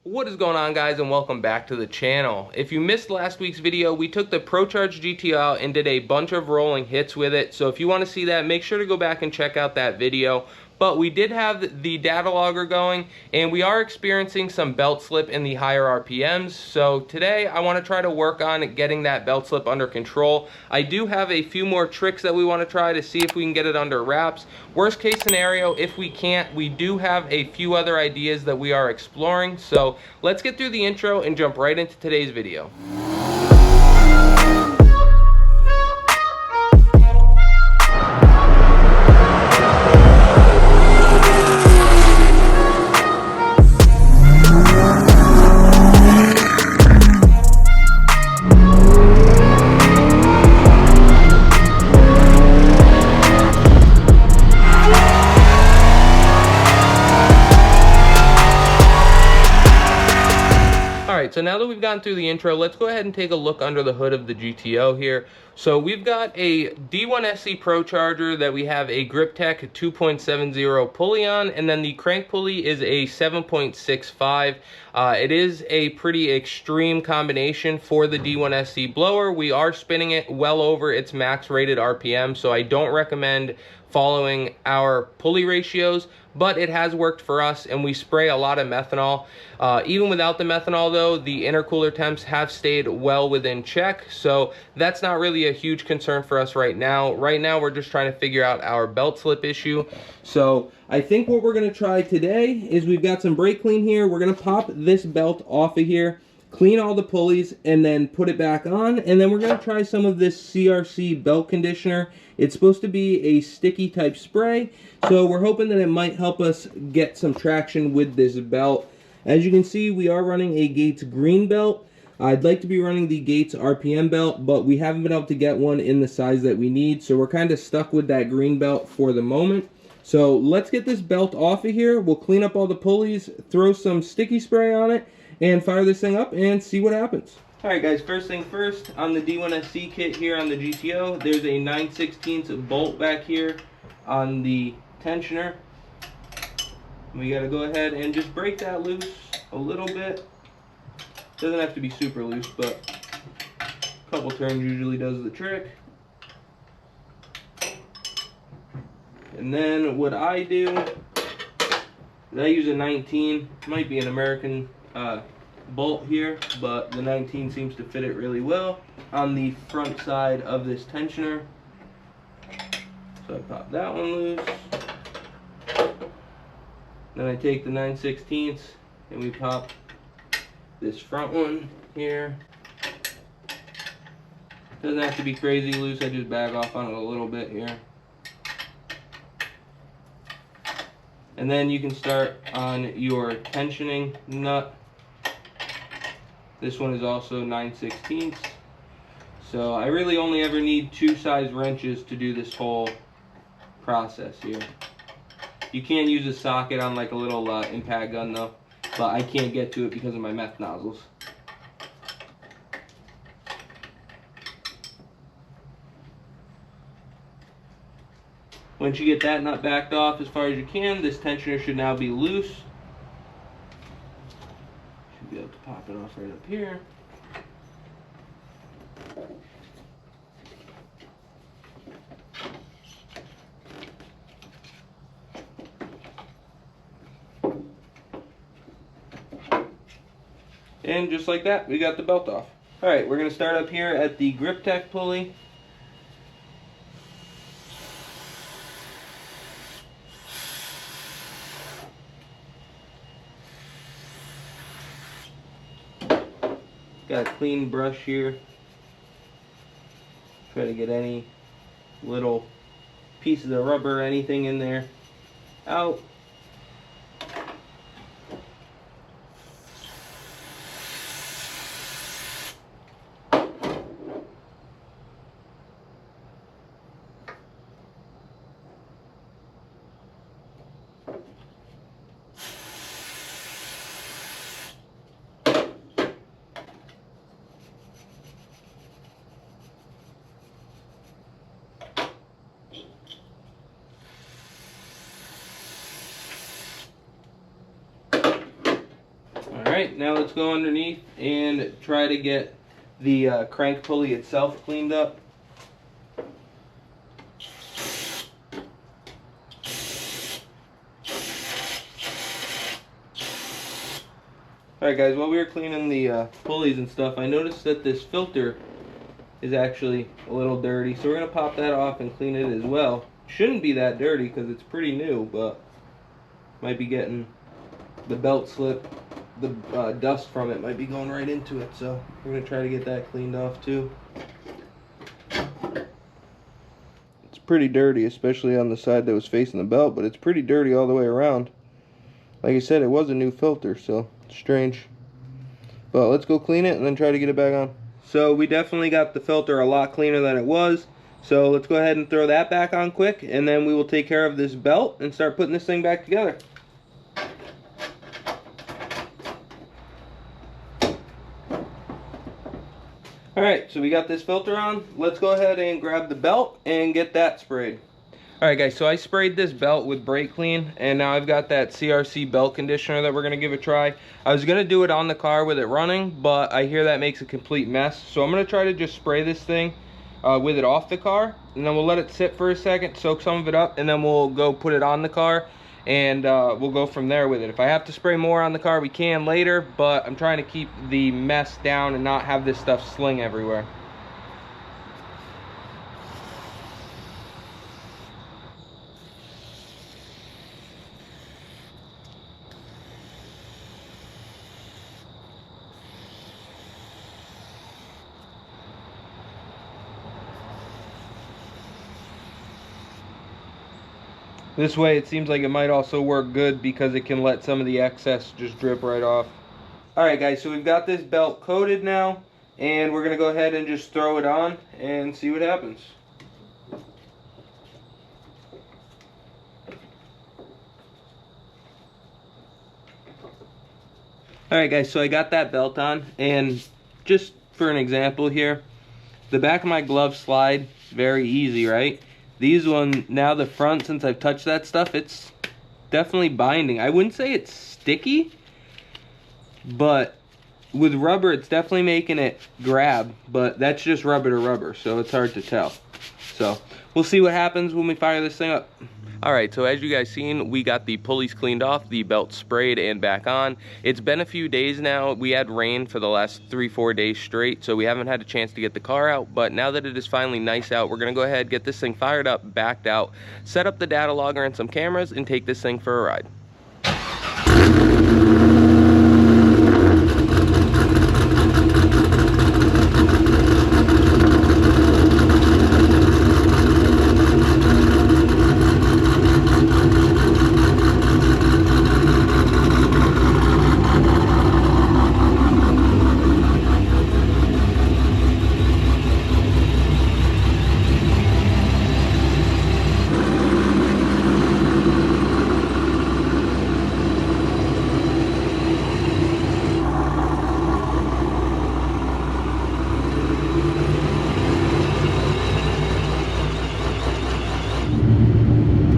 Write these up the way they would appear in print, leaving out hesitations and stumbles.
What is going on, guys, and welcome back to the channel. If you missed last week's video, we took the ProCharge GTO out and did a bunch of rolling hits with it. So if you want to see that, make sure to go back and check out that video. But we did have the data logger going, and we are experiencing some belt slip in the higher RPMs. So today I want to try to work on getting that belt slip under control. I do have a few more tricks that we want to try to see if we can get it under wraps. Worst case scenario, if we can't, we do have a few other ideas that we are exploring. So let's get through the intro and jump right into today's video. So now that we've gotten through the intro, let's go ahead and take a look under the hood of the GTO here. So we've got a D1SC Pro Charger that we have a GripTech 2.70 pulley on, and then the crank pulley is a 7.65. It is a pretty extreme combination for the D1SC blower. We are spinning it well over its max rated RPM, so I don't recommend following our pulley ratios, but it has worked for us, and we spray a lot of methanol. Even without the methanol though, the intercooler temps have stayed well within check, so that's not really a huge concern for us right now. Right now we're just trying to figure out our belt slip issue. So I think what we're going to try today is, we've got some brake clean here. We're going to pop this belt off of here, clean all the pulleys, and then put it back on. And then we're going to try some of this CRC belt conditioner. It's supposed to be a sticky type spray, so we're hoping that it might help us get some traction with this belt. As you can see, we are running a Gates green belt. I'd like to be running the Gates RPM belt, but we haven't been able to get one in the size that we need, so we're kind of stuck with that green belt for the moment. So let's get this belt off of here. We'll clean up all the pulleys, throw some sticky spray on it, and fire this thing up and see what happens. Alright guys, first thing first, on the D1SC kit here on the GTO, there's a 9/16 bolt back here on the tensioner. We gotta go ahead and just break that loose a little bit. Doesn't have to be super loose, but a couple turns usually does the trick. And then what I do is I use a 19, might be an American bolt here, but the 19 seems to fit it really well on the front side of this tensioner. So I pop that one loose. Then I take the 9/16 and we pop this front one here. Doesn't have to be crazy loose, I just bag off on it a little bit here. And then you can start on your tensioning nut. This one is also 9/16. So I really only ever need 2 size wrenches to do this whole process here. You can use a socket on like a little impact gun though, but I can't get to it because of my meth nozzles. Once you get that nut backed off as far as you can, this tensioner should now be loose. Should be able to pop it off right up here. And just like that, we got the belt off. Alright, we're going to start up here at the GripTech pulley. Got a clean brush here. Try to get any little pieces of rubber or anything in there out. Alright, now let's go underneath and try to get the crank pulley itself cleaned up. Alright guys, while we were cleaning the pulleys and stuff, I noticed that this filter is actually a little dirty, so we're going to pop that off and clean it as well. Shouldn't be that dirty because it's pretty new, but might be getting the belt slip, the dust from it might be going right into it, so we're going to try to get that cleaned off too. It's pretty dirty, especially on the side that was facing the belt, but it's pretty dirty all the way around. Like I said, it was a new filter, so it's strange. But let's go clean it and then try to get it back on. So we definitely got the filter a lot cleaner than it was. So let's go ahead and throw that back on quick, and then we will take care of this belt and start putting this thing back together. Alright, so we got this filter on. Let's go ahead and grab the belt and get that sprayed. Alright guys, so I sprayed this belt with brake clean, and now I've got that CRC belt conditioner that we're going to give a try. I was going to do it on the car with it running, but I hear that makes a complete mess. So I'm going to try to just spray this thing with it off the car, and then we'll let it sit for a second, soak some of it up, and then we'll go put it on the car, and we'll go from there with it. If I have to spray more on the car, we can later, but I'm trying to keep the mess down and not have this stuff sling everywhere. This way it seems like it might also work good because it can let some of the excess just drip right off. Alright guys, so we've got this belt coated now, and we're going to go ahead and just throw it on and see what happens. Alright guys, so I got that belt on, and just for an example here, the back of my glove slide, very easy, right? These one, now the front, since I've touched that stuff, it's definitely binding. I wouldn't say it's sticky, but with rubber, it's definitely making it grab, but that's just rubber to rubber, so it's hard to tell. So we'll see what happens when we fire this thing up. Alright, so as you guys seen, we got the pulleys cleaned off, the belt sprayed and back on. It's been a few days now. We had rain for the last 3-4 days straight, so we haven't had a chance to get the car out, but now that it is finally nice out, we're going to go ahead, get this thing fired up, backed out, set up the data logger and some cameras, and take this thing for a ride.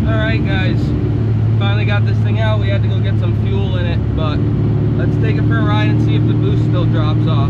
Alright guys, finally got this thing out. We had to go get some fuel in it, but let's take it for a ride and see if the boost still drops off.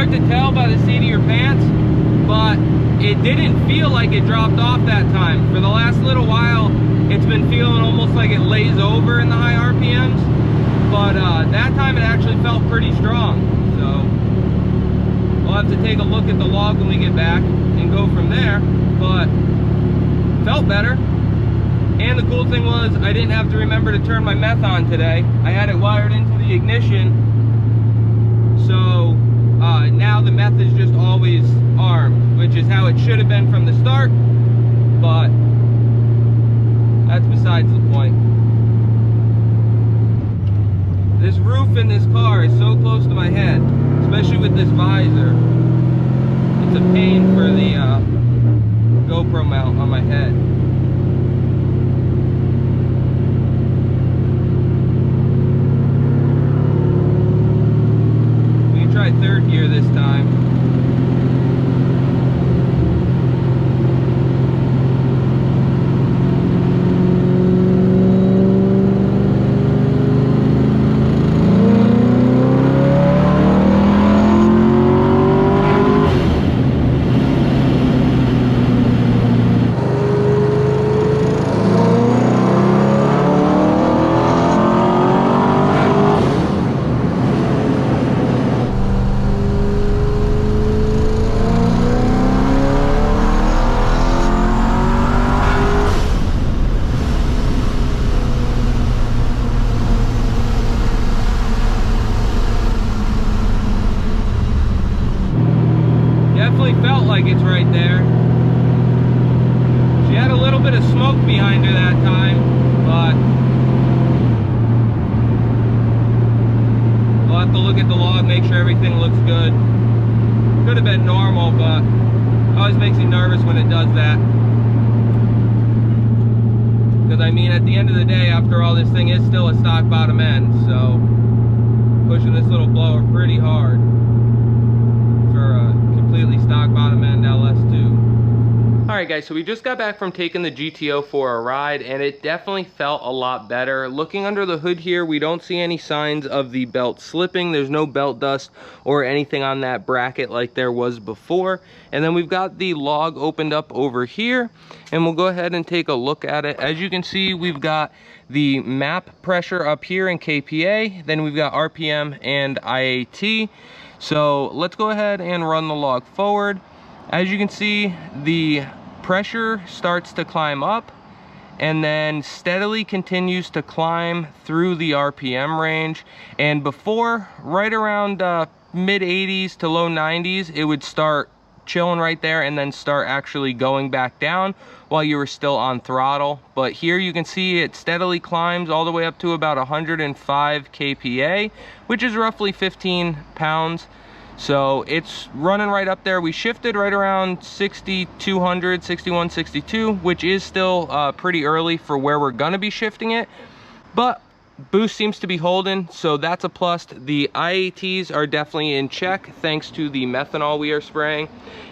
To tell by the seat of your pants, but it didn't feel like it dropped off that time. For the last little while, it's been feeling almost like it lays over in the high RPMs, but that time it actually felt pretty strong. So we'll have to take a look at the log when we get back and go from there. But felt better. And the cool thing was I didn't have to remember to turn my meth on today. I had it wired into the ignition. So now the meth is just always armed, which is how it should have been from the start. But that's besides the point. This roof in this car is so close to my head, especially with this visor. It's a pain for the GoPro mount on my head. We can try third gear this time. Definitely felt like it's right there. She had a little bit of smoke behind her that time, but we'll have to look at the log, make sure everything looks good. Could have been normal, but it always makes me nervous when it does that. Because I mean, at the end of the day, after all, this thing is still a stock bottom end, so pushing this little blower pretty hard for a completely stock bottom end LS2. Alright guys, so we just got back from taking the GTO for a ride, and it definitely felt a lot better. Looking under the hood here, we don't see any signs of the belt slipping. There's no belt dust or anything on that bracket like there was before. And then we've got the log opened up over here, and we'll go ahead and take a look at it. As you can see, we've got the map pressure up here in kPa, then we've got RPM and IAT. So let's go ahead and run the log forward. As you can see, the pressure starts to climb up and then steadily continues to climb through the RPM range. And before, right around mid 80s to low 90s, it would start chilling right there and then start actually going back down while you were still on throttle. But here you can see it steadily climbs all the way up to about 105 kPa, which is roughly 15 pounds. So it's running right up there. We shifted right around 6200, 61, 62, which is still pretty early for where we're gonna be shifting it, but boost seems to be holding, so that's a plus. The IATs are definitely in check thanks to the methanol we are spraying.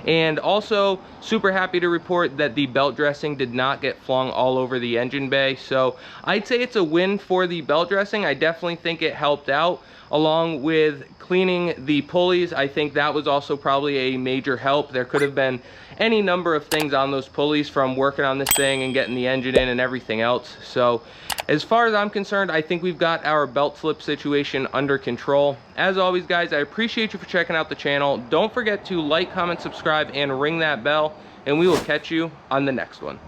And also super happy to report that the belt dressing did not get flung all over the engine bay. So I'd say it's a win for the belt dressing. I definitely think it helped out, along with cleaning the pulleys. I think that was also probably a major help. There could have been any number of things on those pulleys from working on this thing and getting the engine in and everything else. So as far as I'm concerned, I think we've got our belt slip situation under control. As always guys, I appreciate you for checking out the channel. Don't forget to like, comment, subscribe, and ring that bell, and we will catch you on the next one.